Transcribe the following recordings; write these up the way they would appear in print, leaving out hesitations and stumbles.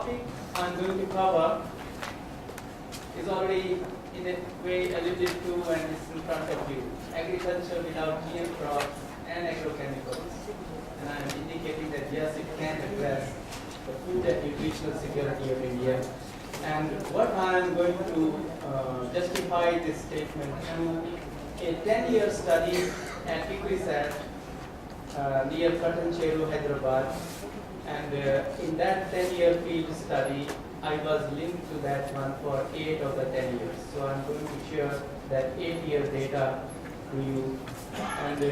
topic I'm going to cover is already in a way alluded to and is in front of you. Agriculture without GM crops and agrochemicals. And I'm indicating that yes, it can address the food and nutritional security of India. And what I'm going to justify this statement through a 10-year study at ICRISAT near Patancheru, Hyderabad. And in that 10-year field study, I was linked to that one for 8 of the 10 years. So I'm going to share that 8-year data to you. And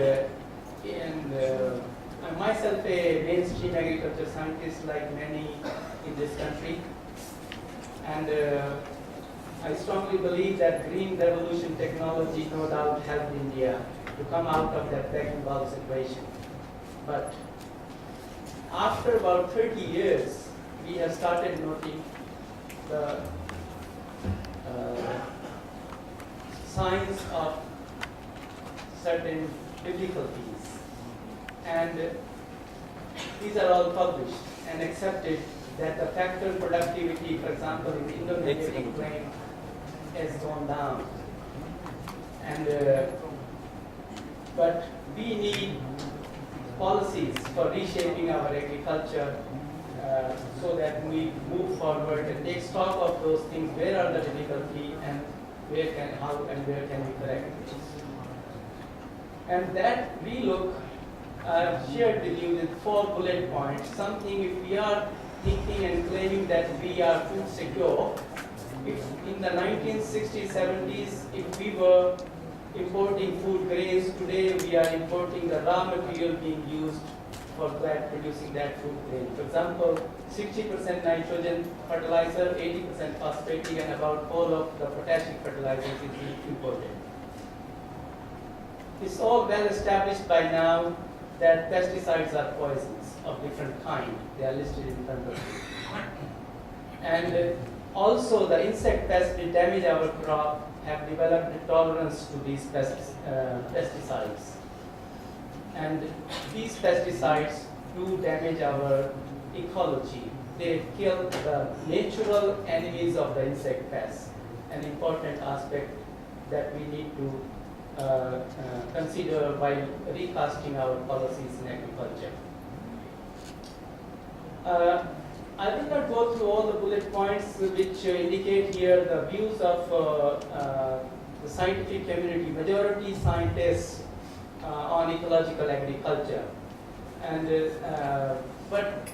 I'm myself a mainstream agriculture scientist like many in this country. And I strongly believe that green revolution technology no doubt helped India to come out of that begging bowl situation. But after about 30 years, we have started noting the signs of certain difficulties. And these are all published and accepted that the factor productivity, for example, in Indonesia claim has gone down. And but we need policies for reshaping our agriculture so that we move forward and take stock of those things. Where are the difficulties and how and where can we correct it? And that relook I've shared with you with 4 bullet points. Something if we are thinking and claiming that we are food secure, if in the 1960s, 70s, if we were importing food grains, today we are importing the raw material being used for that, producing that food grain. For example, 60% nitrogen fertilizer, 80% phosphatic, and about all of the potassic fertilizers is being imported. It's all well established by now that pesticides are poisons of different kind. They are listed in front of you. And also the insect pests that damage our crop have developed a tolerance to these pesticides. And these pesticides do damage our ecology. They kill the natural enemies of the insect pests, an important aspect that we need to consider while recasting our policies in agriculture. I will not go through all the bullet points which indicate here the views of the scientific community, majority scientists on ecological agriculture. And but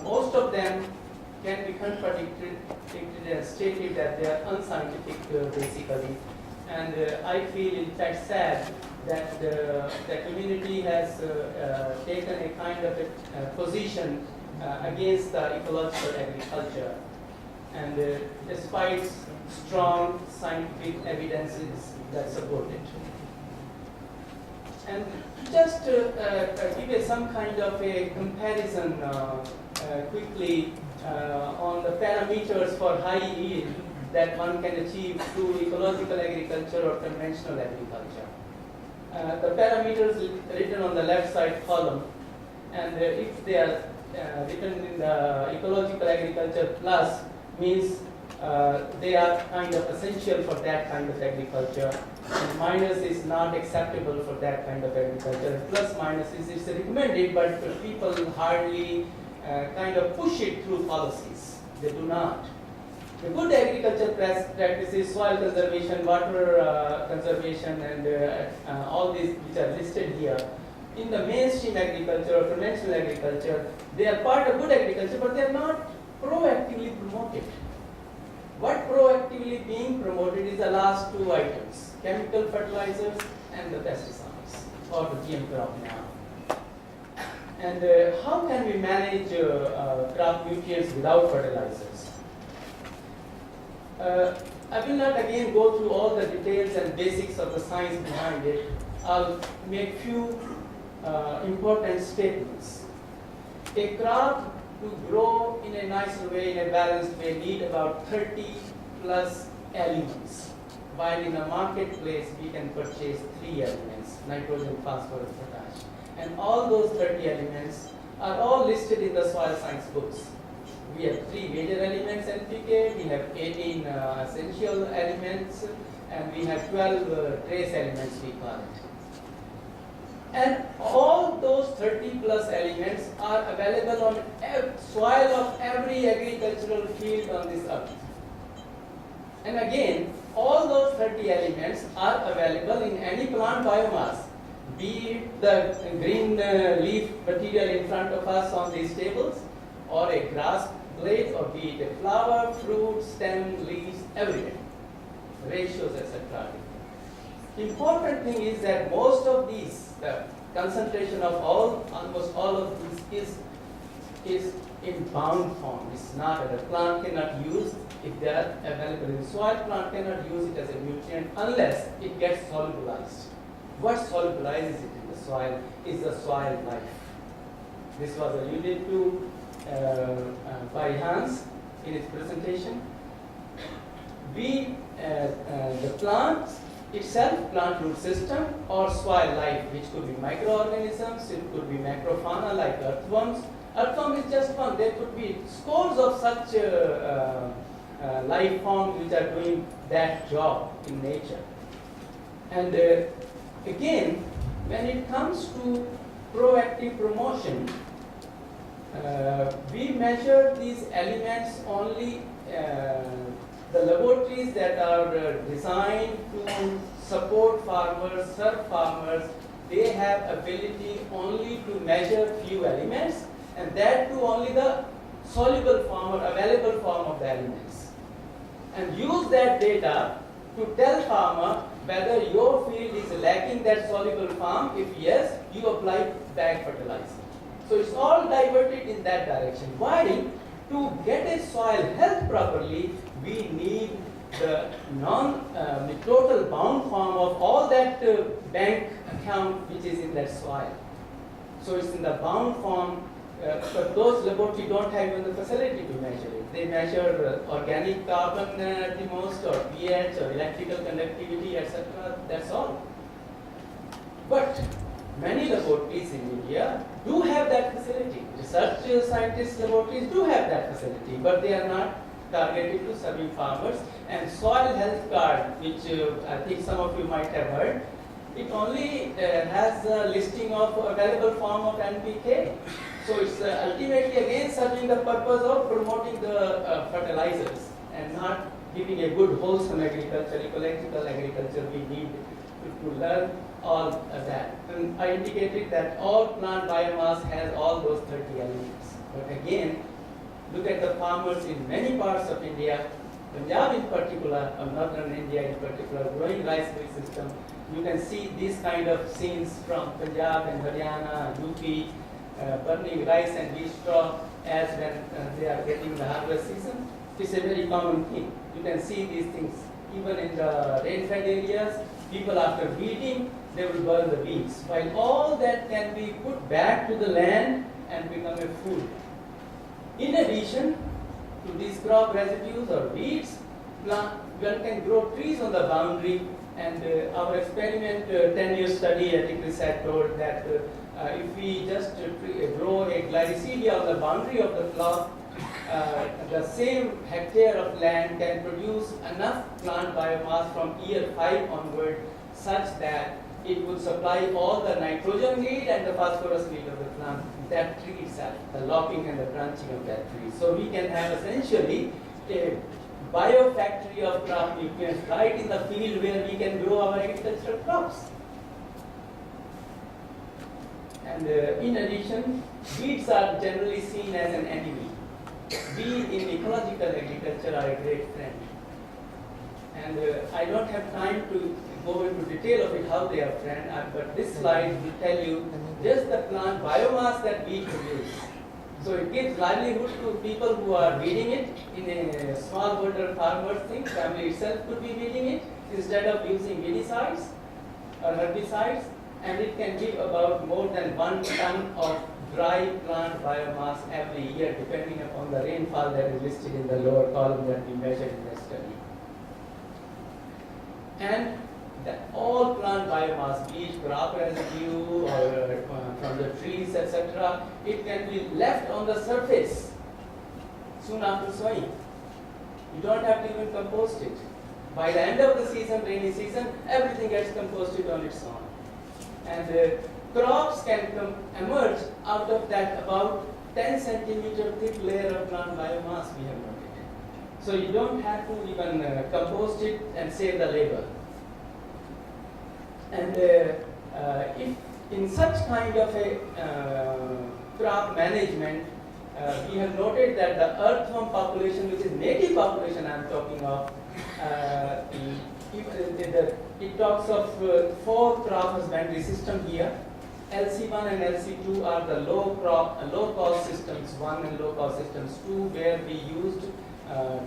most of them can be contradicted and stated that they are unscientific basically. And I feel in fact sad that the community has taken a kind of a position against the ecological agriculture. And despite strong scientific evidences that support it. And just to give you some kind of a comparison quickly on the parameters for high yield that one can achieve through ecological agriculture or conventional agriculture. The parameters written on the left side column, and if they are written in the ecological agriculture plus, means they are kind of essential for that kind of agriculture, and minus is not acceptable for that kind of agriculture. Plus minus is recommended, but people hardly kind of push it through policies. They do not. The good agriculture practices, soil conservation, water conservation, and all these which are listed here, in the mainstream agriculture or conventional agriculture, they are part of good agriculture, but they are not proactively promoted. What proactively being promoted is the last 2 items, chemical fertilizers and the pesticides, or the GM crop now. And how can we manage crop nutrients without fertilizers? I will not again go through all the details and basics of the science behind it. I'll make few important statements. A crop to grow in a nicer way, in a balanced way, need about 30 plus elements. While in a marketplace, we can purchase 3 elements, nitrogen, phosphorus, potash. And all those 30 elements are all listed in the soil science books. We have 3 major elements NPK, we have 18 essential elements, and we have 12 trace elements we call it. And all those 30 plus elements are available on soil of every agricultural field on this earth. And again, all those 30 elements are available in any plant biomass, be it the green leaf material in front of us on these tables, or a grass blade, or be it a flower, fruit, stem, leaves, everything, ratios, etc. The important thing is that most of these, the concentration of almost all of these is in bound form. It's not that a plant cannot use. If they are available in soil, plant cannot use it as a nutrient unless it gets solubilized. What solubilizes it in the soil is the soil life. This was alluded to by Hans in his presentation. The plant itself, plant root system, or soil life, which could be microorganisms, it could be macrofauna like earthworms. Earthworm is just one. There could be scores of such life forms which are doing that job in nature. And again, when it comes to proactive promotion, we measure these elements only. The laboratories that are designed to support farmers, serve farmers, they have ability only to measure few elements, and that too only the soluble form or available form of the elements, and use that data to tell farmer whether your field is lacking that soluble form. If yes, you apply bag fertilizer. So it's all diverted in that direction. While to get a soil health properly, we need the total bound form of all that bank account which is in that soil. So it's in the bound form, but those laboratories don't have even the facility to measure it. They measure organic carbon at the most, or pH, or electrical conductivity, etc. That's all. But many laboratories in India do have that facility. Research scientists laboratories do have that facility, but they are not targeted to serving farmers. And soil health card, which I think some of you might have heard, it only has a listing of available form of NPK. So it's ultimately again serving the purpose of promoting the fertilizers and not giving a good wholesome agriculture, ecological agriculture. We need to learn all that. And I indicated that all plant biomass has all those 30 elements. But again, look at the farmers in many parts of India, Punjab in particular, or northern India in particular, growing rice field system. You can see these kind of scenes from Punjab and Haryana, UP, burning rice and wheat straw as when they are getting the harvest season. It's a very common thing. You can see these things even in the rain-fed areas. People after weeding, they will burn the weeds. While all that can be put back to the land and become a food. In addition to these crop residues or weeds, one can grow trees on the boundary. And our experiment 10-year study at ICRISAT told that if we just grow a glycidia on the boundary of the plot, the same hectare of land can produce enough plant biomass from year 5 onward such that it would supply all the nitrogen need and the phosphorus need of the plant, that tree itself, the lopping and the branching of that tree. So we can have essentially a biofactory of crop nutrients right in the field where we can grow our agricultural crops. And in addition, weeds are generally seen as an enemy. We in ecological agriculture are a great friend. And I don't have time to go into detail of it, how they are friend, but this slide will tell you just the plant biomass that we produce. So it gives livelihood to people who are weeding it in a smallholder farmer thing. Family itself could be weeding it instead of using weedicides or herbicides, and it can give about more than 1 ton of dry plant biomass every year, depending upon the rainfall that is listed in the lower column that we measured in the study. And all plant biomass, be it crop residue or from the trees, etc., it can be left on the surface. soon after sowing. You don't have to even compost it. By the end of the season, rainy season, everything gets composted on its own. And crops can emerge out of that about 10 centimeter thick layer of plant biomass we have noted. So you don't have to even compost it and save the labor. And if in such kind of a crop management, we have noted that the earthworm population, which is native population I am talking of, it talks of 4 crop husbandry system here. LC1 and LC2 are the low cost systems 1 and low cost systems 2, where we used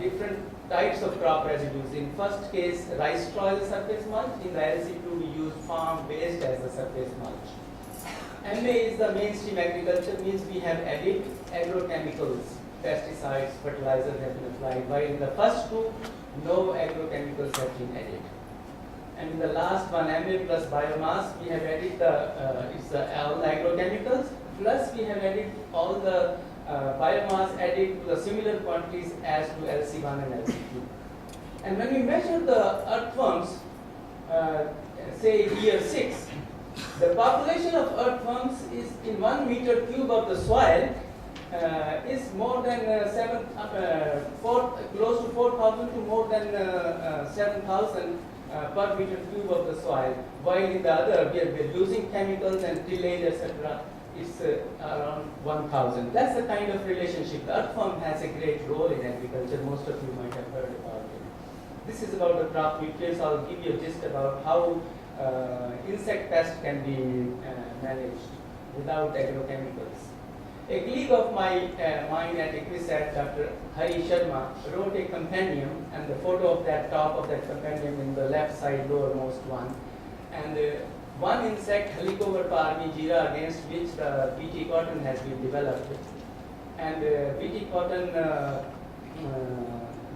different types of crop residues. In first case, rice straw as a surface mulch. In the LC2, we used farm waste as a surface mulch. MA is the mainstream agriculture, means we have added agrochemicals, pesticides, fertilizers have been applied, while in the first 2, no agrochemicals have been added. And in the last one, MA plus biomass, we have added all the agrochemicals, plus we have added all the biomass added to the similar quantities as to LC1 and LC2. And when we measure the earthworms, say year 6, the population of earthworms is in 1 meter cube of the soil is more than close to 4,000 to more than 7,000 per meter cube of the soil, while in the other we are using chemicals and tillage, etc. It's around 1,000. That's the kind of relationship. The earthworm has a great role in agriculture. Most of you might have heard about it. This is about the crop nutrients. I'll give you a gist about how insect pests can be managed without agrochemicals. A colleague of mine at Equisat, Dr. Hari Sharma, wrote a compendium, and the photo of that top of that compendium in the left side lowermost one. And one insect, Helicoverpa armigera, against which the BT cotton has been developed. And BT cotton,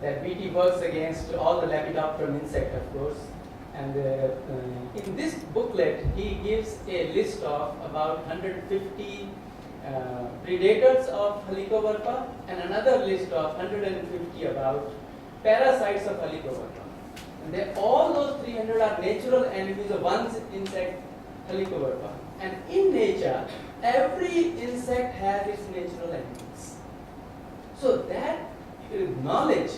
that BT works against all the Lepidopteran insect, of course. And in this booklet, he gives a list of about 150 predators of Helicoverpa and another list of 150 about parasites of Helicoverpa. And all those 300 are natural enemies of one insect, Helicoverpa. And in nature, every insect has its natural enemies. So that knowledge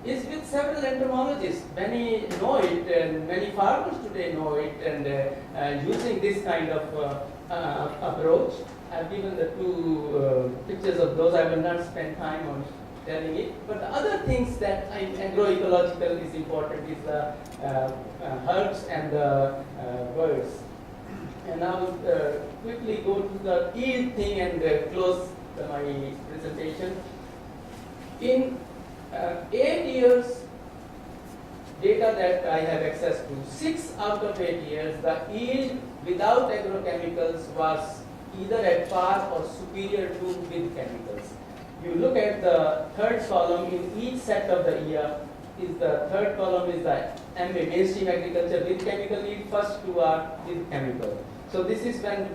is with several entomologists. Many know it, and many farmers today know it, and using this kind of approach. I've given the 2 pictures of those. I will not spend time on telling it. But the other things that agroecological is important is the herbs and the birds. And I will quickly go to the yield thing and close my presentation. In 8 years data that I have access to, 6 out of 8 years, the yield without agrochemicals was either at par or superior to with chemicals. You look at the third column in each set of the year. The third column is the MA, mainstream agriculture with chemical yield. First 2 are with chemical. So this is when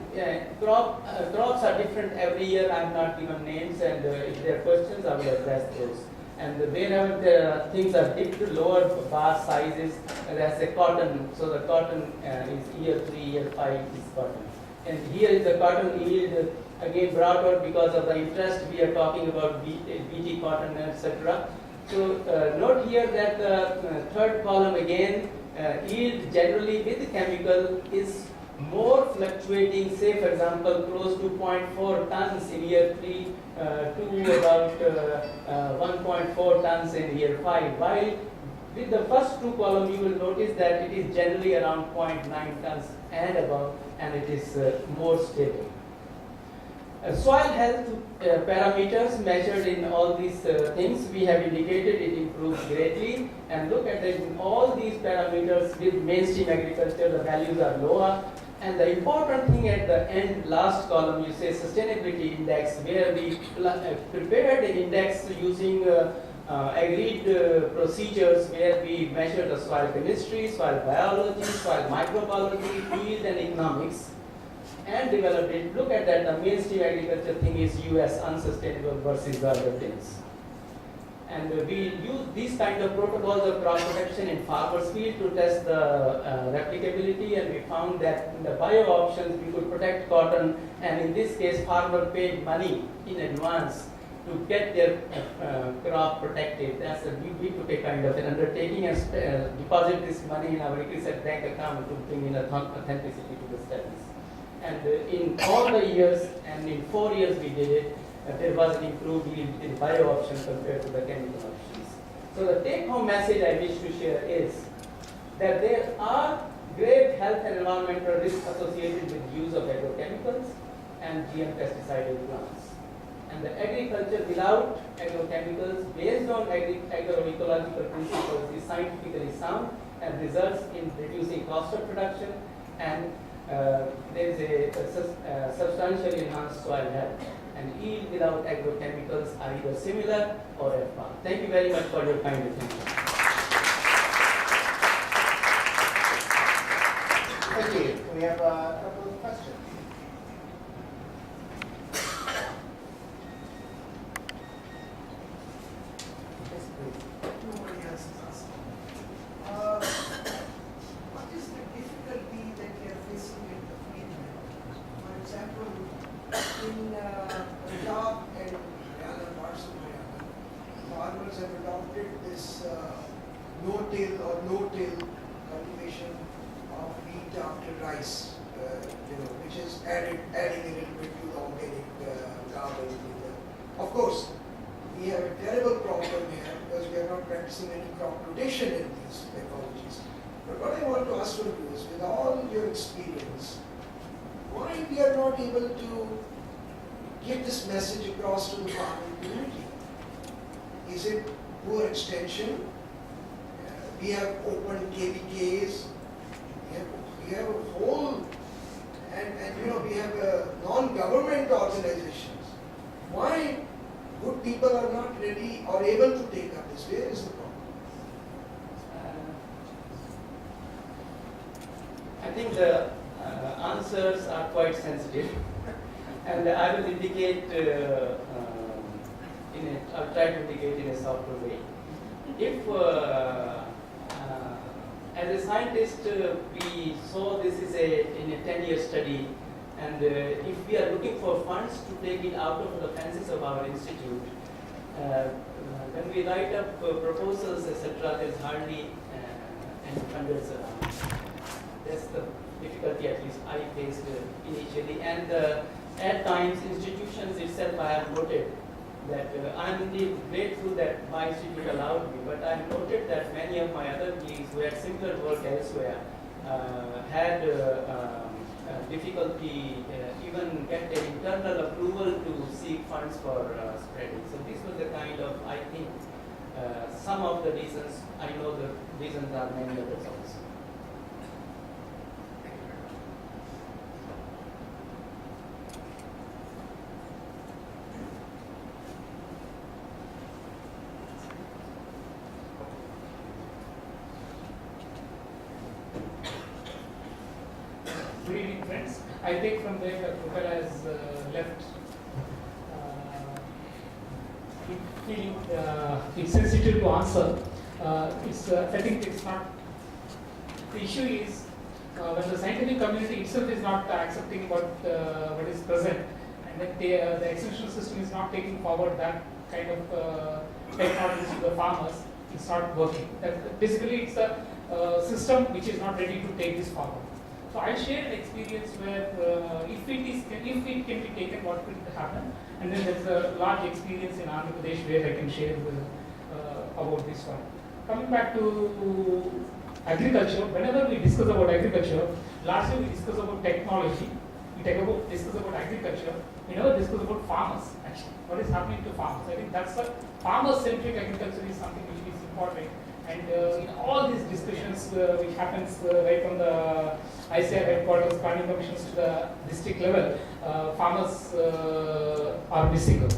crops are different every year. I have not given names, and if there are questions, I will address those. And wherever the things are dipped to lower bar sizes, that's a cotton. So the cotton is year 3, year 5 is cotton. And here is the cotton yield again brought out because of the interest we are talking about BT cotton, etc. So note here that the third column again, yield generally with chemical is more fluctuating, say for example close to 0.4 tons in year 3 to about 1.4 tons in year 5, while with the first 2 columns you will notice that it is generally around 0.9 tons and above, and it is more stable. Soil health parameters measured in all these things, we have indicated it improves greatly, and look at it in all these parameters with mainstream agriculture the values are lower. And the important thing at the end, last column, you say sustainability index, where we prepared an index using agreed procedures where we measure the soil chemistry, soil biology, soil microbiology, yield and economics, and developed it. Look at that, the mainstream agriculture thing is US unsustainable versus the other things. And we use these kind of protocols of crop protection in farmers' field to test the replicability, and we found that in the bio options we could protect cotton, and in this case farmer paid money in advance to get their crop protected. We took a kind of an undertaking and deposit this money in our research bank account to bring in authenticity to the studies. And in all the years, and in 4 years we did it, there was an improved yield in bio options compared to the chemical options. So the take-home message I wish to share is that there are grave health and environmental risks associated with use of agrochemicals and GM pesticidal plants. And the agriculture without agrochemicals, based on agroecological principles, is scientifically sound and results in reducing cost of production, and there is a substantially enhanced soil health. And yield without agrochemicals are either similar or at par. Thank you very much for your kind attention. Thank you. We have a couple of questions. Yes, please. Nobody else is asking. What is the difficulty that you are facing in the field? For example, in Punjab and other parts of Haryana, farmers have adopted this no-till or no-till cultivation of wheat after rice, which is adding a little bit to the organic garden. Of course, we have a terrible problem here because we are not practicing any crop rotation in these technologies. But what I want to ask from you is, with all your experience, why we are not able to get this message across to the farming community? Is it poor extension? We have open KVKs. We have a whole, and we have non-government organizations. Why good people are not ready or able to take up this? Where is the problem? I think the answers are quite sensitive, and I will indicate I'll try to indicate in a softer way. If as a scientist we saw this is in a 10-year study, and if we are looking for funds to take it out of the fences of our institute, when we write up proposals, etc., there's hardly any funders around. That's the difficulty at least I faced initially. And at times, institutions itself, I have noted that I'm indeed grateful that my institute allowed me, but I have noted that many of my other colleagues who had similar work elsewhere had difficulty even get an internal approval to seek funds for spreading. So this was the kind of, I think, some of the reasons. I know the reasons are many others also. Good evening, friends. I take from there that Gopal has left feeling insensitive to answer. I think it's not. The issue is when the scientific community itself is not accepting what is present, and then the extension system is not taking forward that kind of technologies to the farmers, it's not working. Basically, it's a system which is not ready to take this forward. So I shared an experience where if it can be taken, what could happen, and then there's a large experience in Andhra Pradesh where I can share about this one. Coming back to agriculture, whenever we discuss about agriculture, largely we discuss about technology, discuss about agriculture, we never discuss about farmers actually. What is happening to farmers? I think that's the farmer-centric agriculture is something which is important. And in all these discussions which happens right from the ICAR headquarters, planning commissions to the district level, farmers are missing out.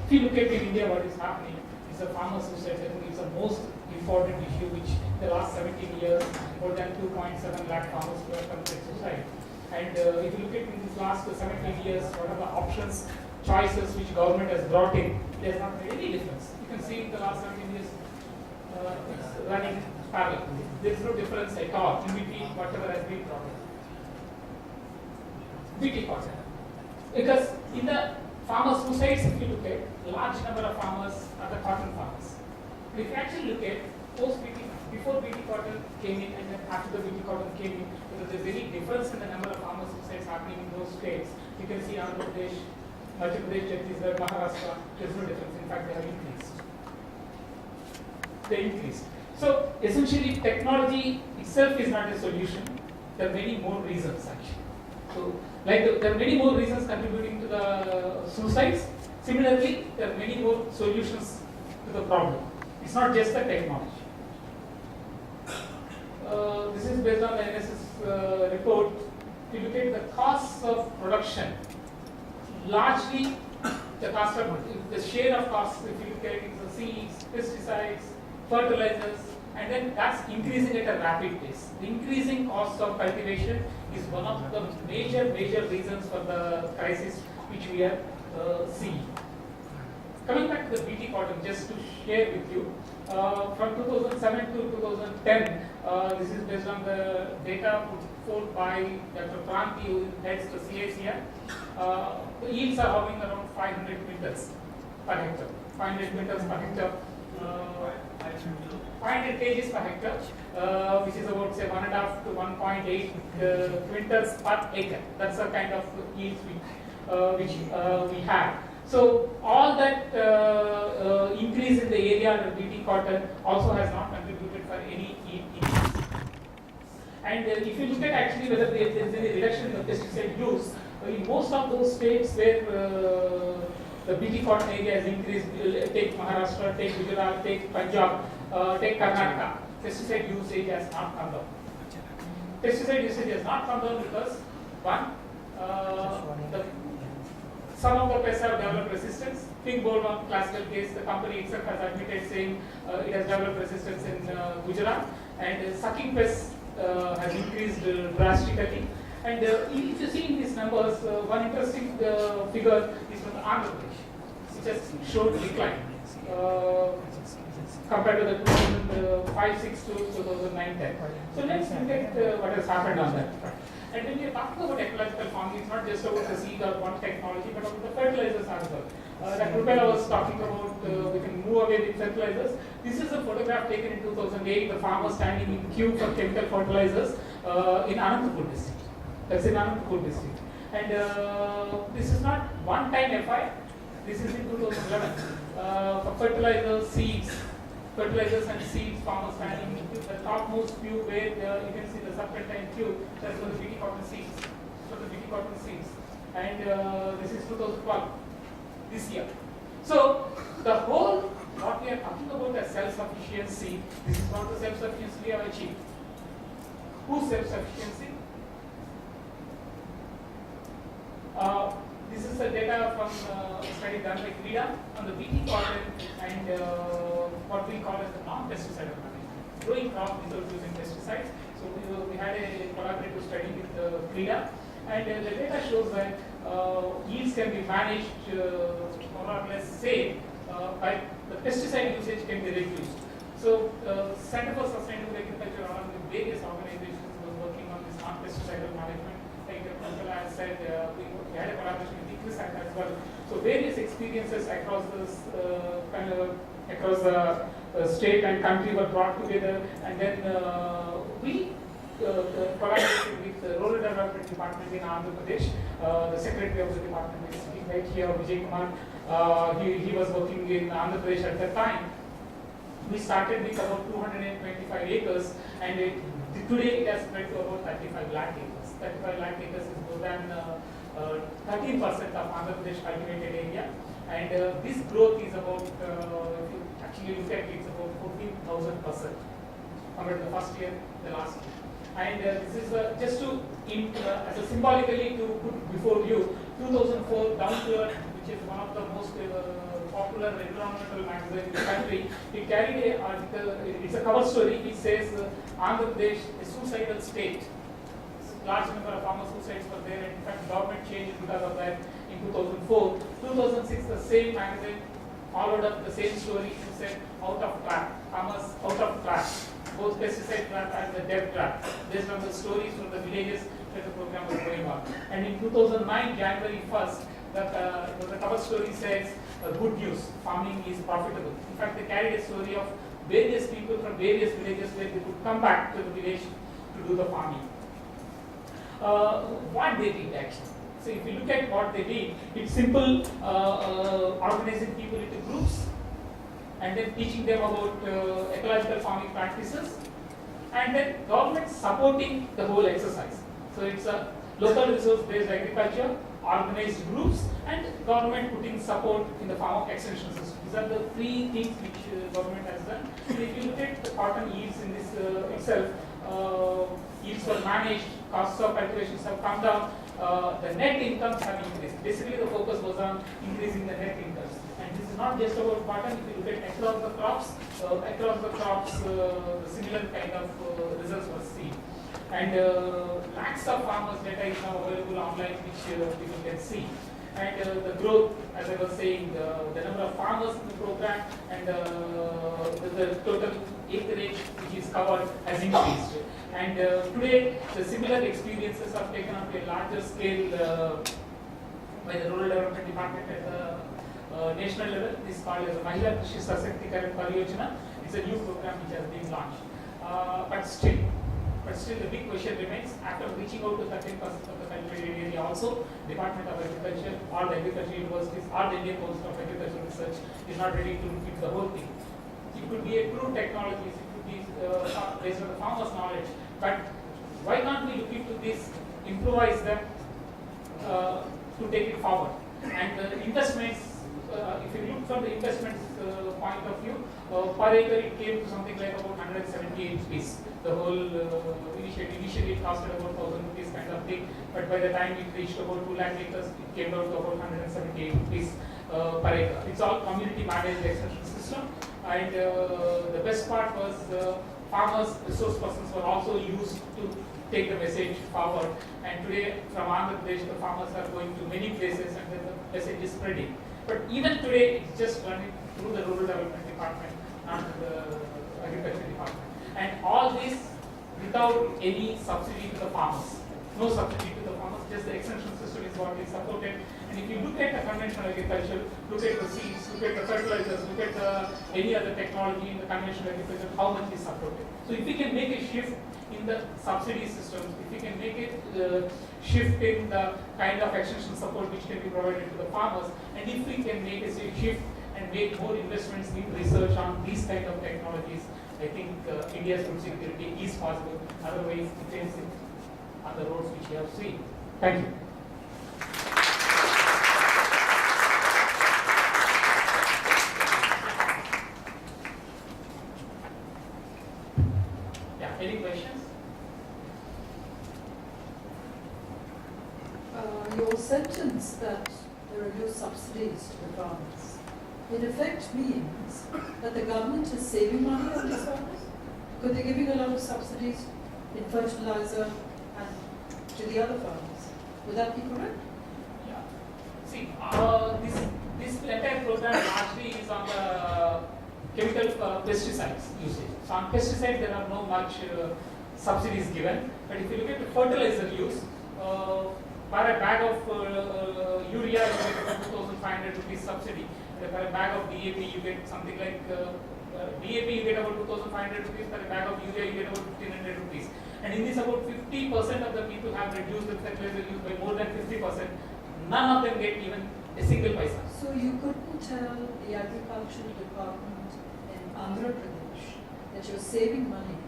If you look at in India, what is happening is the farmer suicide. I think it's the most important issue which the last 17 years, more than 2.7 lakh farmers were committed suicide. And if you look at in these last 17 years, what are the options choices which government has brought in, there's not any difference. You can see in the last 17 years, it's running parallel. There's no difference at all in between whatever has been brought in. BT cotton. Because in the farmer suicides, if you look at, large number of farmers are the cotton farmers. If you actually look at post BT, before BT cotton came in and then after the BT cotton came in, whether there's any difference in the number of farmer suicides happening in those states, you can see Andhra Pradesh, Madhya Pradesh, Chhattisgarh, Maharashtra, there's no difference. In fact, they have increased. They increased. So essentially, technology itself is not a solution. There are many more reasons actually. So, like there are many more reasons contributing to the suicides. Similarly, there are many more solutions to the problem. It's not just the technology. This is based on the NSS report. If you look at the costs of production, largely the cost of the share of costs, if you look at it, is the seeds, pesticides, fertilizers, and then that's increasing at a rapid pace. The increasing cost of cultivation is one of the major reasons for the crisis which we are seeing. Coming back to the BT cotton, just to share with you, from 2007 to 2010, this is based on the data put forth by Dr. Kranti, who heads the CACR. The yields are hovering around 500 quintals per hectare. 500 quintals per hectare. 500 kgs per hectare, which is about say 1.5 to 1.8 quintals per acre. That's the kind of yields which we have. So all that increase in the area of BT cotton also has not contributed for any yield increase. And if you look at actually whether there is any reduction in the pesticide use, in most of those states where the BT cotton area has increased, take Maharashtra, take Gujarat, take Punjab, take Karnataka, pesticide usage has not come down. Pesticide usage has not come down because one, some of the pests have developed resistance. Pink bollworm classical case, the company itself has admitted saying it has developed resistance in Gujarat, and sucking pests has increased drastically. And if you see in these numbers, one interesting figure is from Andhra Pradesh, which has shown decline compared to the 2005-6 to 2009-10. So let's look at what has happened on that front. And when we are talking about ecological farming, it's not just about the seed or one technology, but about the fertilizers as well. That Rupela was talking about, we can move away with fertilizers. This is a photograph taken in 2008, the farmer standing in queue for chemical fertilizers in Anantapur district. That's in Anantapur district. And this is not one-time FI, this is in 2011. For fertilizers, seeds, fertilizers and seeds, farmers standing in the topmost queue where you can see the serpentine queue, that's for the BT cotton seeds. For the BT cotton seeds. And this is 2012, this year. So the whole, what we are talking about as self-sufficiency, this is not the self-sufficiency we have achieved. Whose self-sufficiency? This is the data from a study done by CREDA on the BT cotton and what we call as the non-pesticidal management, growing crop without using pesticides. So we had a collaborative study with CREDA, and the data shows that yields can be managed more or less same by the pesticide usage can be reduced. So Center for Sustainable Agriculture along with various organizations was working on this non-pesticidal management. Like Rupela has said, we had a collaboration with ICRIS as well. So various experiences across this across the state and country were brought together, and then we collaborated with the Rural Development Department in Andhra Pradesh. The secretary of the department is sitting right here, Vijay Kumar. He was working in Andhra Pradesh at that time. We started with about 225 acres, and today it has spread to about 35 lakh acres. 35 lakh acres is more than 13% of Andhra Pradesh cultivated area. And this growth is about, if you actually look at it, it's about 14,000% compared to the first year, the last year. And this is just to, as a symbolically to put before you, 2004 Down to Earth, which is one of the most popular environmental magazine in the country, it carried an article, it's a cover story, which says Andhra Pradesh, a suicidal state. Large number of farmer suicides were there, and in fact government changed because of that. in 2004. 2006, the same magazine followed up the same story and said out of track, farmers out of track, both pesticide trap and the debt trap, based on the stories from the villages that the program was going on. And in 2009, January 1st, the cover story says, good news, farming is profitable. In fact, they carried a story of various people from various villages where they could come back to the village to do the farming. What they did actually. So if you look at what they did, it's simple, organizing people into groups and then teaching them about ecological farming practices, and then government supporting the whole exercise. So it's a local resource-based agriculture, organized groups, and government putting support in the form of extension system. These are the three things which government has done. And if you look at the cotton yields in this itself, yields were managed, costs of cultivations have come down, the net incomes have increased. Basically, the focus was on increasing the net incomes. And this is not just about cotton. If you look at across the crops, the similar kind of results were seen. And lakhs of farmers data is now available online, which people can see. And the growth, as I was saying, the number of farmers in the program and the total acreage which is covered has increased. And today, the similar experiences are taken on to a larger scale by the Rural Development Department at the national level. This is called as the Mahila Krishi Sashактikaran Pariyojana. It's a new program which has been launched. But still the big question remains, after reaching out to 13% of the cultivated area also, Department of Agriculture or the agriculture universities or the Indian Council of Agricultural Research is not ready to look into the whole thing. It could be a true technology, it could be based on the farmer's knowledge, but why can't we look into this, improvise them to take it forward? And the investments, if you look from the investments point of view, per acre it came to something like about 178 rupees. The whole initially it costed about 1,000 rupees kind of thing, but by the time it reached about 2 lakh acres, it came down to about 178 rupees per acre. It's all community managed extension system, and the best part was farmers, resource persons were also used to take the message forward. And today from Andhra Pradesh, the farmers are going to many places and then the message is spreading. But even today, it's just running through the Rural Development Department, not the Agriculture Department. And all this without any subsidy to the farmers. No subsidy to the farmers, just the extension system is what is supported. And if you look at the conventional agriculture, look at the seeds, look at the fertilizers, look at any other technology in the conventional agriculture, how much is supported. So if we can make a shift in the subsidy systems, if we can make it shift in the kind of extension support which can be provided to the farmers, and if we can make a shift and make more investments in research on these kind of technologies, I think India's food security is possible. Otherwise, it ends on the roads which we have seen. Thank you. Yeah, any questions? Your sentence that there are no subsidies to the farmers, in effect means that the government is saving money on these farmers? Because they're giving a lot of subsidies in fertilizer and to the other farmers. Would that be correct? Yeah. See, this entire program largely is on the chemical pesticides usage. So on pesticides, there are no much subsidies given. But if you look at the fertilizer use, for a bag of urea, you get about 2,500 rupees subsidy. And for a bag of DAP, you get something like DAP, you get about 2,500 rupees. For a bag of urea, you get about 1,500 rupees. And in this, about 50% of the people have reduced the fertilizer use by more than 50%. None of them get even a single paisa. So you couldn't tell the agriculture department in Andhra Pradesh that you're saving money,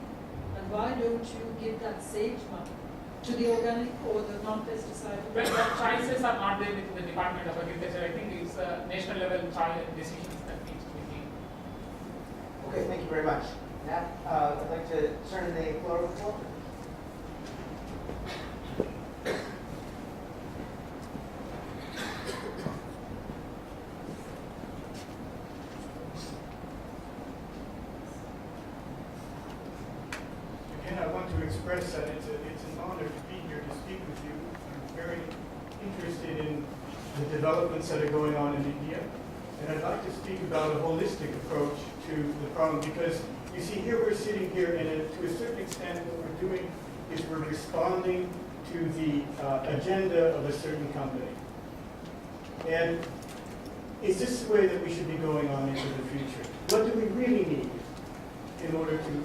and why don't you give that saved money to the organic or the non-pesticide? Well, the choices are not there with the Department of Agriculture. I think it's national level decisions that need to be made. Okay, thank you very much. Now, I'd like to turn the floor over to Walter. Again, I want to express that it's an honor to be here to speak with you. I'm very interested in the developments that are going on in India. And I'd like to speak about a holistic approach to the problem, because you see here we're sitting here, and to a certain extent what we're doing is we're responding to the agenda of a certain company. And is this the way that we should be going on into the future? What do we really need in order to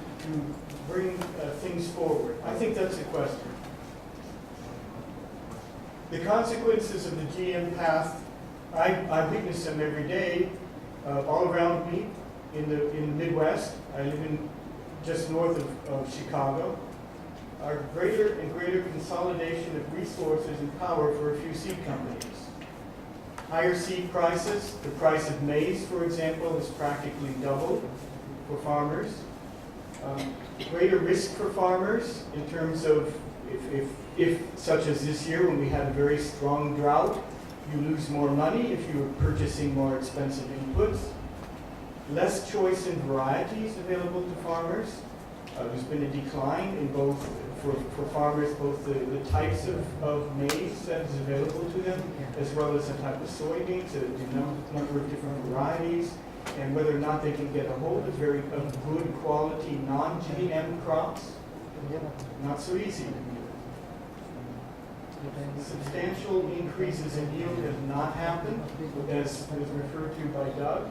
bring things forward? I think that's the question. The consequences of the GM path, I witness them every day all around me in the Midwest. I live in just north of Chicago. Are greater and greater consolidation of resources and power for a few seed companies. Higher seed prices, the price of maize, for example, is practically doubled for farmers. Greater risk for farmers in terms of if such as this year when we had a very strong drought, you lose more money if you're purchasing more expensive inputs. Less choice in varieties available to farmers. There's been a decline in both, for farmers, both the types of maize that is available to them, as well as the type of soybeans, a number of different varieties, and whether or not they can get a hold of good quality non-GM crops. Not so easy. Substantial increases in yield have not happened, as was referred to by Doug.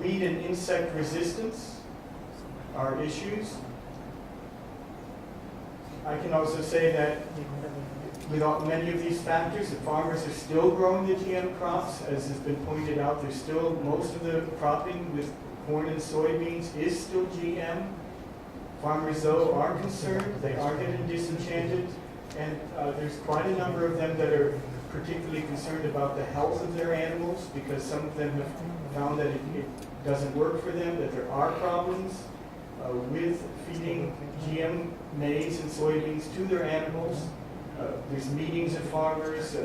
Weed and insect resistance are issues. I can also say that without many of these factors, the farmers are still growing the GM crops. As has been pointed out, there's still most of the cropping with corn and soybeans is still GM. Farmers, though, are concerned. They are getting disenchanted. And there's quite a number of them that are particularly concerned about the health of their animals, because some of them have found that it doesn't work for them, that there are problems with feeding GM maize and soybeans to their animals. There's meetings of farmers,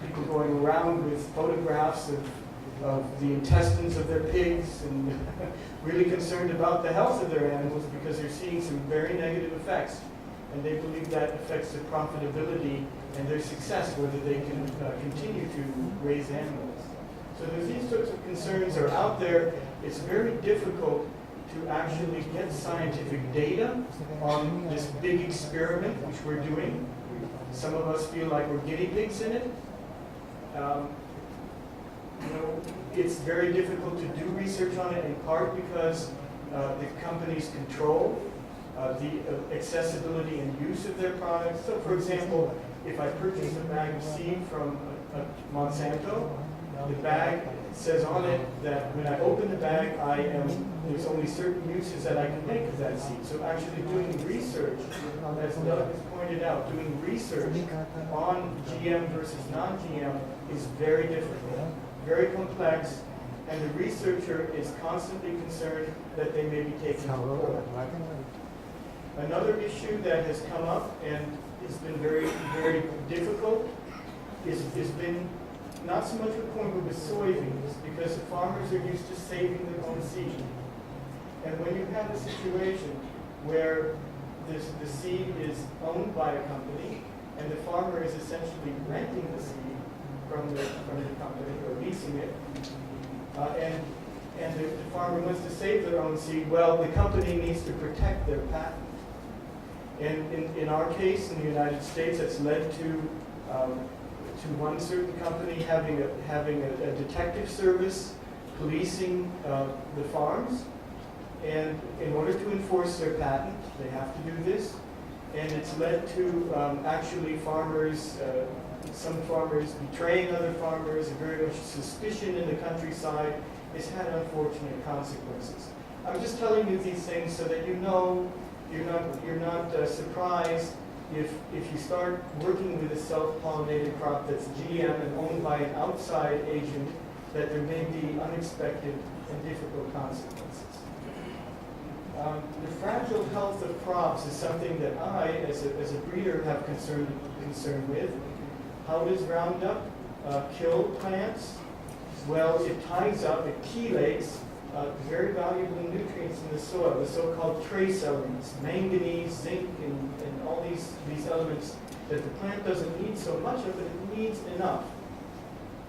people going around with photographs of the intestines of their pigs, and really concerned about the health of their animals because they're seeing some very negative effects. And they believe that affects their profitability and their success, whether they can continue to raise animals. So these sorts of concerns are out there. It's very difficult to actually get scientific data on this big experiment which we're doing. Some of us feel like we're guinea pigs in it. It's very difficult to do research on it, in part because the companies control the accessibility and use of their products. So, for example, if I purchase a bag of seed from Monsanto, the bag says on it that when I open the bag, there's only certain uses that I can make of that seed. So actually doing research, as Doug has pointed out, doing research on GM versus non-GM is very difficult, very complex, and the researcher is constantly concerned that they may be taken to court. Another issue that has come up and has been very, very difficult has been not so much with corn, but with soybeans, because the farmers are used to saving their own seed. And when you have a situation where the seed is owned by a company, and the farmer is essentially renting the seed from the company or leasing it, and the farmer wants to save their own seed, well, the company needs to protect their patent. And in our case, in the United States, that's led to one certain company having a detective service policing the farms. And in order to enforce their patent, they have to do this. And it's led to actually farmers, some farmers betraying other farmers, and very much suspicion in the countryside. It's had unfortunate consequences. I'm just telling you these things so that you know you're not surprised if you start working with a self-pollinated crop that's GM and owned by an outside agent, that there may be unexpected and difficult consequences. The fragile health of crops is something that I, as a breeder, have concern with. How does Roundup kill plants? Well, it ties up, it chelates very valuable nutrients in the soil, the so-called trace elements, manganese, zinc, and all these elements that the plant doesn't need so much of, but it needs enough.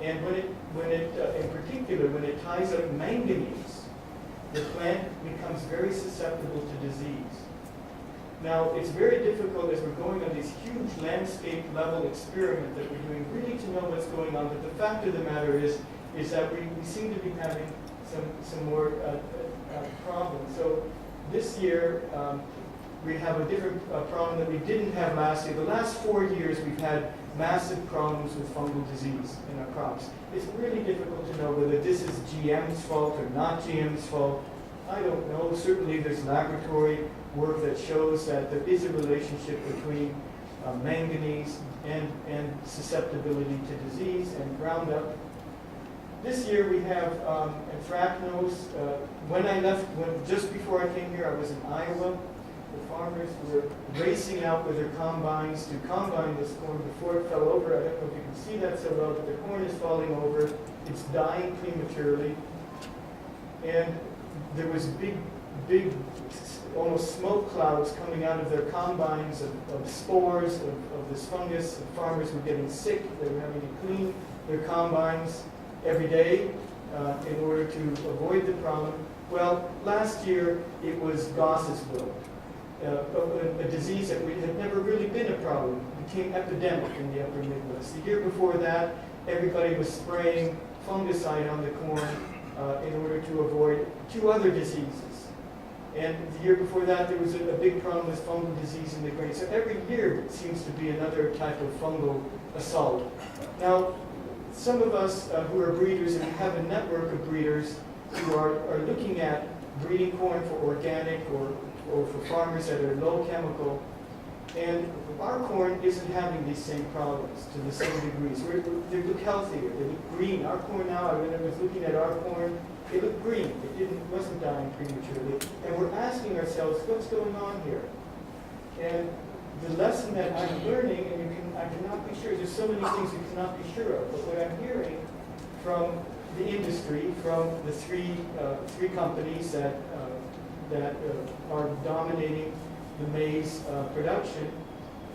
And in particular, when it ties up manganese, the plant becomes very susceptible to disease. Now, it's very difficult as we're going on this huge landscape level experiment that we're doing really to know what's going on, but the fact of the matter is that we seem to be having some more problems. So this year, we have a different problem that we didn't have last year. The last 4 years, we've had massive problems with fungal disease in our crops. It's really difficult to know whether this is GM's fault or not GM's fault. I don't know. Certainly there's laboratory work that shows that there is a relationship between manganese and susceptibility to disease and Roundup. This year we have anthracnose. Just before I came here, I was in Iowa. The farmers were racing out with their combines to combine this corn before it fell over. I don't know if you can see that so well, but the corn is falling over. It's dying prematurely. And there was big, almost smoke clouds coming out of their combines of spores of this fungus. The farmers were getting sick. They were having to clean their combines every day in order to avoid the problem. Well, last year it was Goss's wilt. A disease that had never really been a problem. It became epidemic in the upper Midwest. The year before that, everybody was spraying fungicide on the corn in order to avoid 2 other diseases. And the year before that, there was a big problem with fungal disease in the grain. So every year it seems to be another type of fungal assault. Now, some of us who are breeders and have a network of breeders who are looking at breeding corn for organic or for farmers that are low chemical, and our corn isn't having these same problems to the same degrees. They look healthier, they look green. Our corn now, when I was looking at our corn, it looked green. It wasn't dying prematurely. And we're asking ourselves, what's going on here? And the lesson that I'm learning, and I cannot be sure, there's so many things you cannot be sure of, but what I'm hearing from the industry, from the three companies that are dominating the maize production,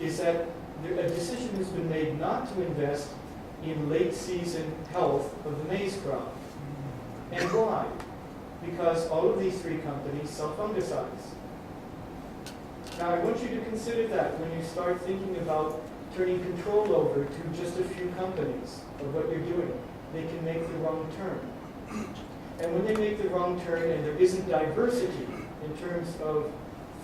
is that a decision has been made not to invest in late season health of the maize crop. And why? Because all of these 3 companies sell fungicides. Now I want you to consider that when you start thinking about turning control over to just a few companies of what you're doing. They can make the wrong turn. And when they make the wrong turn and there isn't diversity in terms of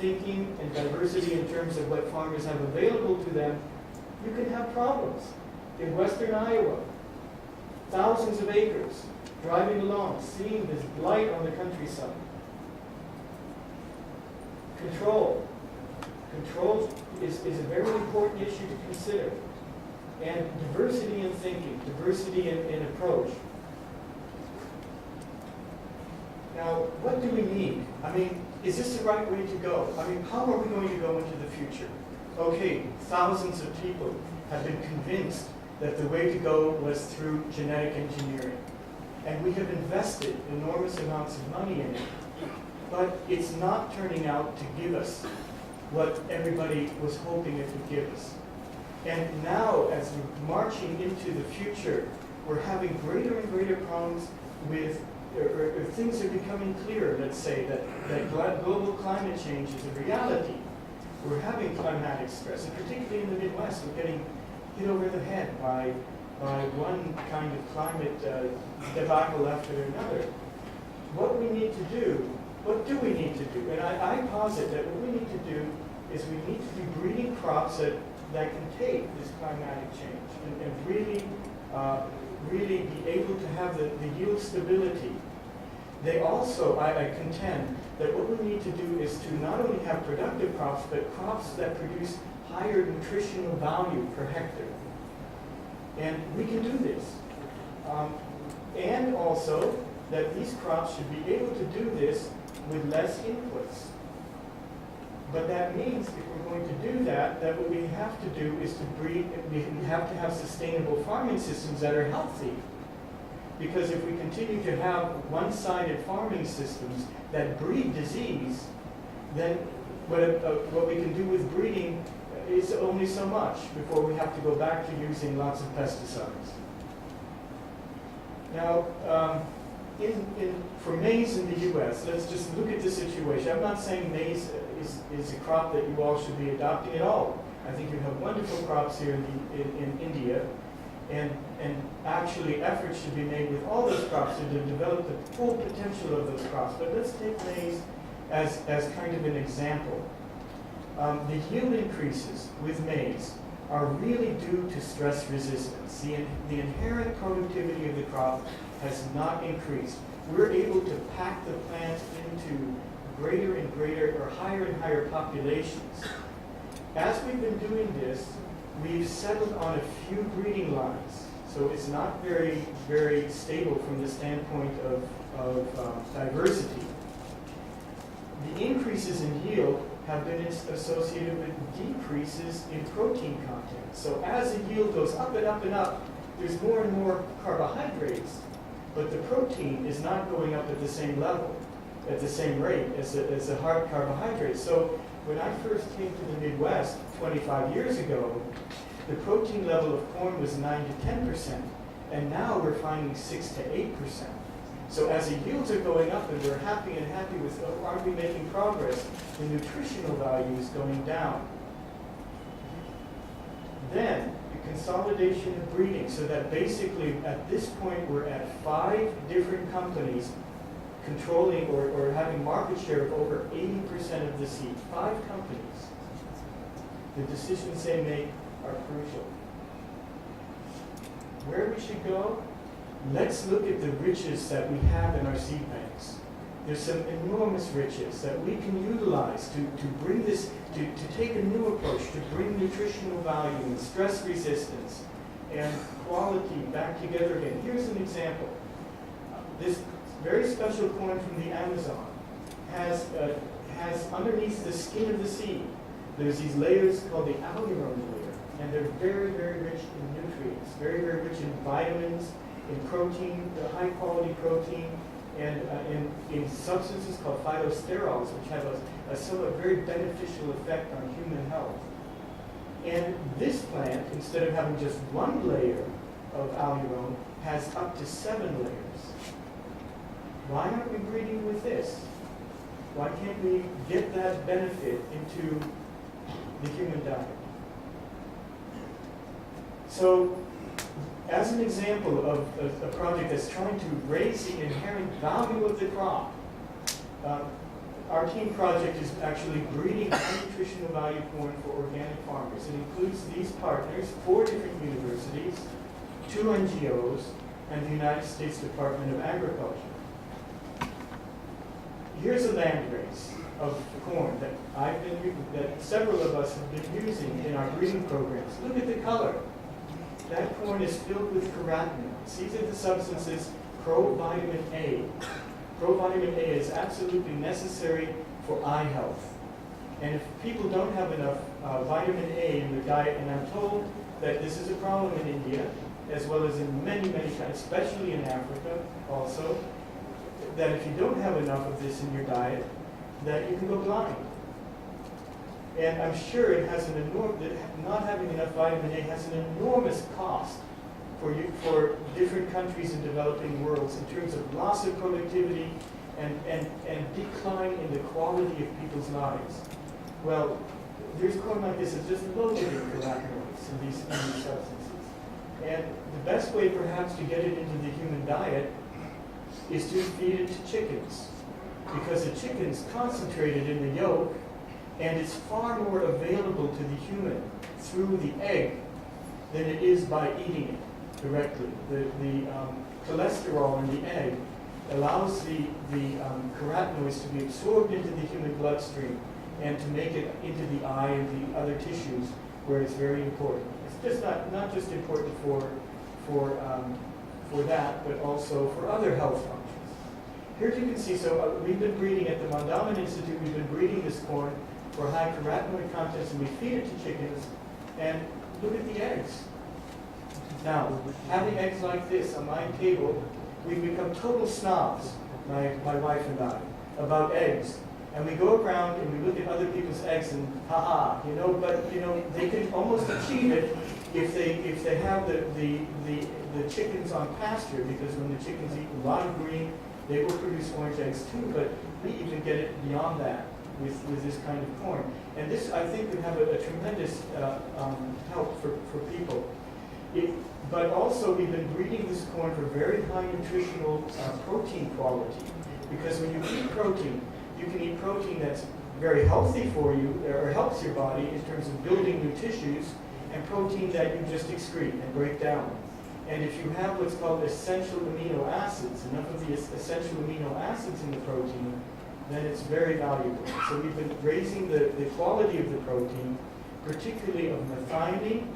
thinking and diversity in terms of what farmers have available to them, you can have problems. In western Iowa, thousands of acres, driving along, seeing this blight on the countryside. Control. Control is a very important issue to consider. And diversity in thinking, diversity in approach. Now, what do we need? I mean, is this the right way to go? I mean, how are we going to go into the future? Okay, thousands of people have been convinced that the way to go was through genetic engineering. And we have invested enormous amounts of money in it. But it's not turning out to give us what everybody was hoping it would give us. And now, as we're marching into the future, we're having greater and greater problems with, or things are becoming clearer, let's say, that global climate change is a reality. We're having climatic stress, and particularly in the Midwest, we're getting hit over the head by one kind of climate debacle after another. What we need to do, what do we need to do? And I posit that what we need to do is we need to be breeding crops that can take this climatic change and really be able to have the yield stability. They also, I contend, that what we need to do is to not only have productive crops, but crops that produce higher nutritional value per hectare. And we can do this. And also, that these crops should be able to do this with less inputs. But that means if we're going to do that, that what we have to do is to breed, we have to have sustainable farming systems that are healthy. Because if we continue to have one-sided farming systems that breed disease, then what we can do with breeding is only so much before we have to go back to using lots of pesticides. Now, for maize in the U.S., let's just look at the situation. I'm not saying maize is a crop that you all should be adopting at all. I think you have wonderful crops here in India, and actually efforts should be made with all those crops to develop the full potential of those crops. But let's take maize as kind of an example. The yield increases with maize are really due to stress resistance. The inherent productivity of the crop has not increased. We're able to pack the plant into greater and greater or higher and higher populations. As we've been doing this, we've settled on a few breeding lines. So it's not very, very stable from the standpoint of diversity. The increases in yield have been associated with decreases in protein content. So as the yield goes up and up and up, there's more and more carbohydrates, but the protein is not going up at the same level, at the same rate as the hard carbohydrates. So when I first came to the Midwest 25 years ago, the protein level of corn was 9 to 10%, and now we're finding 6 to 8%. So as the yields are going up and we're happy with, aren't we making progress? The nutritional value is going down. Then, the consolidation of breeding, so that basically at this point we're at 5 different companies controlling or having market share of over 80% of the seed. 5 companies. The decisions they make are crucial. Where we should go? Let's look at the riches that we have in our seed banks. There's some enormous riches that we can utilize to bring this, to take a new approach, to bring nutritional value and stress resistance and quality back together again. Here's an example. This very special corn from the Amazon has underneath the skin of the seed, there's these layers called the alurone layer, and they're very, very rich in nutrients, very, very rich in vitamins, in protein, high quality protein, and in substances called phytosterols, which have a somewhat very beneficial effect on human health. And this plant, instead of having just 1 layer of alurone, has up to 7 layers. Why aren't we breeding with this? Why can't we get that benefit into the human diet? So, as an example of a project that's trying to raise the inherent value of the crop, our team project is actually breeding high nutritional value corn for organic farmers. It includes these partners, 4 different universities, 2 NGOs, and the United States Department of Agriculture. Here's a land race of corn that several of us have been using in our breeding programs. Look at the color. That corn is filled with carotenoids. These are the substances provitamin A. Provitamin A is absolutely necessary for eye health. And if people don't have enough vitamin A in their diet, and I'm told that this is a problem in India, as well as in many, many countries, especially in Africa also, that if you don't have enough of this in your diet, that you can go blind. And I'm sure it has an enormous, not having enough vitamin A has an enormous cost for different countries in developing worlds in terms of loss of productivity and decline in the quality of people's lives. Well, there's corn like this that's just loaded in carotenoids in these substances. And the best way perhaps to get it into the human diet is to feed it to chickens. Because the chicken's concentrated in the yolk, and it's far more available to the human through the egg than it is by eating it directly. The cholesterol in the egg allows the carotenoids to be absorbed into the human bloodstream and to make it into the eye and the other tissues where it's very important. It's just not just important for that, but also for other health functions. Here you can see, so we've been breeding at the Mondawmin Institute, we've been breeding this corn for high carotenoid contents, and we feed it to chickens, and look at the eggs. Now, having eggs like this on my table, we've become total snobs, my wife and I, about eggs. And we go around and we look at other people's eggs and haha, but they can almost achieve it if they have the chickens on pasture, because when the chickens eat a lot of green, they will produce orange eggs too, but we even get it beyond that with this kind of corn. And this, I think, would have a tremendous help for people. But also, we've been breeding this corn for very high nutritional protein quality, because when you eat protein, you can eat protein that's very healthy for you, or helps your body in terms of building new tissues, and protein that you just excrete and break down. And if you have what's called essential amino acids, enough of the essential amino acids in the protein, then it's very valuable. So we've been raising the quality of the protein, particularly of methionine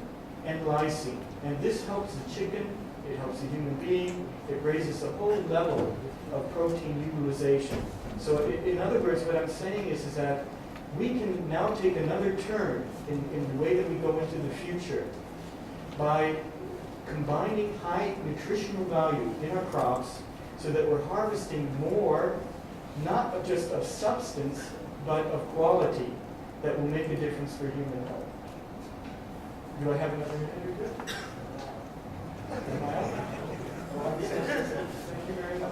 and lysine. And this helps the chicken, it helps the human being, it raises a whole level of protein utilization. So in other words, what I'm saying is that we can now take another turn in the way that we go into the future by combining high nutritional value in our crops so that we're harvesting more, not just of substance, but of quality that will make a difference for human health. Do I have another minute or two? Am I out? Thank you very much.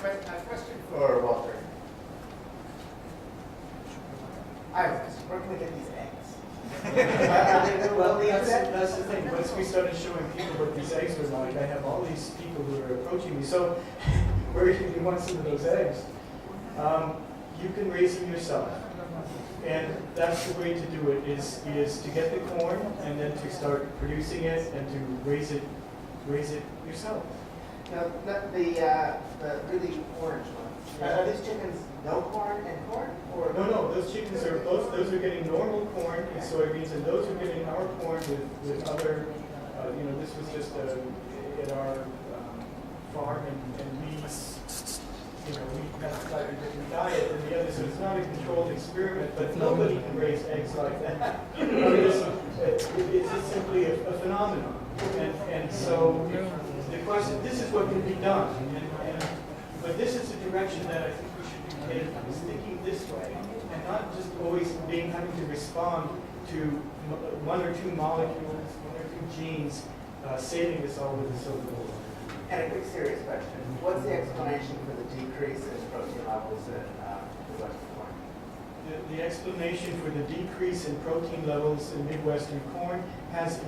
A question for Walter. I have a question. Where can we get these eggs? Are they well That's the thing. Once we started showing people what these eggs were like, I have all these people who are approaching me. So, where do you want some of those eggs? You can raise them yourself. And that's the way to do it, is to get the corn and then to start producing it and to raise it yourself. Now, the really orange ones. Are these chickens no corn and corn? Or No, those chickens are those are getting normal corn and soybeans, and those are getting our corn with other. This was just at our farm, and we had a slightly different diet than the others. So it's not a controlled experiment, but nobody can raise eggs like that. It's just simply a phenomenon, and so the question: this is what can be done, but this is the direction that I think we should be headed, is thinking this way, and not just always having to respond to one or two molecules, one or two genes, saving us all with a silver bullet. And a quick serious question. What's the explanation for the decrease in protein levels in the Western corn? The explanation for the decrease in protein levels in Midwestern corn has